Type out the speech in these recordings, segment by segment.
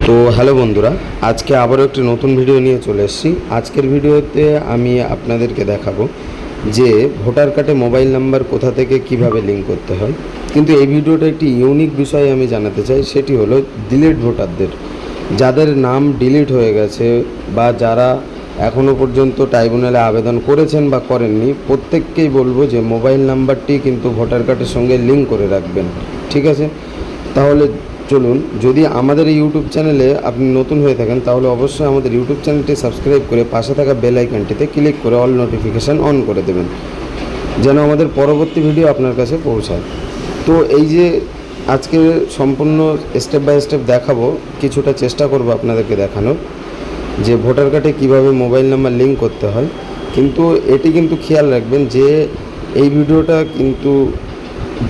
তো হ্যালো বন্ধুরা, আজকে আবারও একটি নতুন ভিডিও নিয়ে চলে এসেছি। আজকের ভিডিওতে আমি আপনাদেরকে দেখাবো যে ভোটার কার্ডে মোবাইল নাম্বার কোথা থেকে কিভাবে লিঙ্ক করতে হয়। কিন্তু এই ভিডিওটা একটি ইউনিক বিষয় আমি জানাতে চাই, সেটি হলো ডিলিট ভোটারদের, যাদের নাম ডিলিট হয়ে গেছে বা যারা এখনও পর্যন্ত ট্রাইব্যুনালে আবেদন করেছেন বা করেননি, প্রত্যেককেই বলবো যে মোবাইল নাম্বারটি কিন্তু ভোটার কার্ডের সঙ্গে লিঙ্ক করে রাখবেন। ঠিক আছে, তাহলে চলুন, যদি আমাদের এই ইউটিউব চ্যানেলে আপনি নতুন হয়ে থাকেন তাহলে অবশ্যই আমাদের ইউটিউব চ্যানেলটি সাবস্ক্রাইব করে পাশে থাকা বেল আইকনটিতে ক্লিক করে অল নোটিফিকেশান অন করে দেবেন, যেন আমাদের পরবর্তী ভিডিও আপনার কাছে পৌঁছায়। তো এই যে আজকে সম্পূর্ণ স্টেপ বাই স্টেপ দেখাবো, কিছুটা চেষ্টা করব আপনাদেরকে দেখানোর যে ভোটার কার্ডে কীভাবে মোবাইল নাম্বার লিঙ্ক করতে হয়। কিন্তু এটি কিন্তু খেয়াল রাখবেন যে এই ভিডিওটা কিন্তু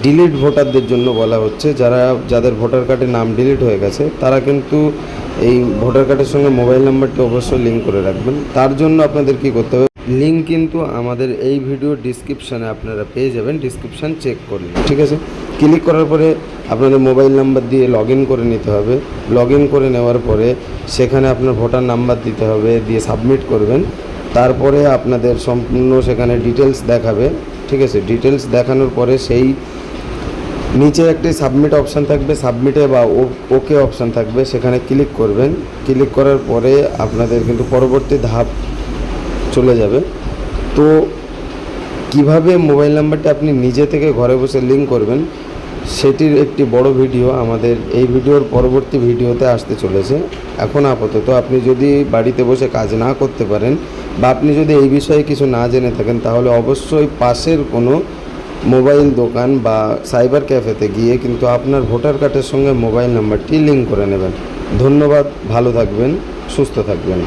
ডিলিট ভোটারদের জন্য বলা হচ্ছে, যাদের ভোটার কার্ডের নাম ডিলিট হয়ে গেছে তারা কিন্তু এই ভোটার কার্ডের সঙ্গে মোবাইল নাম্বারটি অবশ্যই লিঙ্ক করে রাখবেন। তার জন্য আপনাদের কী করতে হবে, লিঙ্ক কিন্তু আমাদের এই ভিডিও ডিসক্রিপশানে আপনারা পেয়ে যাবেন, ডিসক্রিপশান চেক করলে। ঠিক আছে, ক্লিক করার পরে আপনাদের মোবাইল নাম্বার দিয়ে লগ ইন করে নিতে হবে। লগ ইন করে নেওয়ার পরে সেখানে আপনার ভোটার নাম্বার দিতে হবে, দিয়ে সাবমিট করবেন। তারপরে আপনাদের সম্পূর্ণ সেখানে ডিটেলস দেখাবে। ঠিক আছে, ডিটেলস দেখানোর পরে সেই নিচে একটি সাবমিট অপশান থাকবে, সাবমিটে বা ওকে অপশান থাকবে, সেখানে ক্লিক করবেন। ক্লিক করার পরে আপনাদের কিন্তু পরবর্তী ধাপ চলে যাবে। তো কিভাবে মোবাইল নাম্বারটি আপনি নিজে থেকে ঘরে বসে লিঙ্ক করবেন সেটির একটি বড় ভিডিও আমাদের এই ভিডিওর পরবর্তী ভিডিওতে আসতে চলেছে। এখন আপাতত আপনি যদি বাড়িতে বসে কাজ না করতে পারেন বা আপনি যদি এই বিষয়ে কিছু না জেনে থাকেন তাহলে অবশ্যই পাশের কোনো মোবাইল দোকান বা সাইবার ক্যাফেতে গিয়ে কিন্তু আপনার ভোটার কার্ডের সঙ্গে মোবাইল নাম্বারটি লিঙ্ক করে নেবেন। ধন্যবাদ, ভালো থাকবেন, সুস্থ থাকবেন।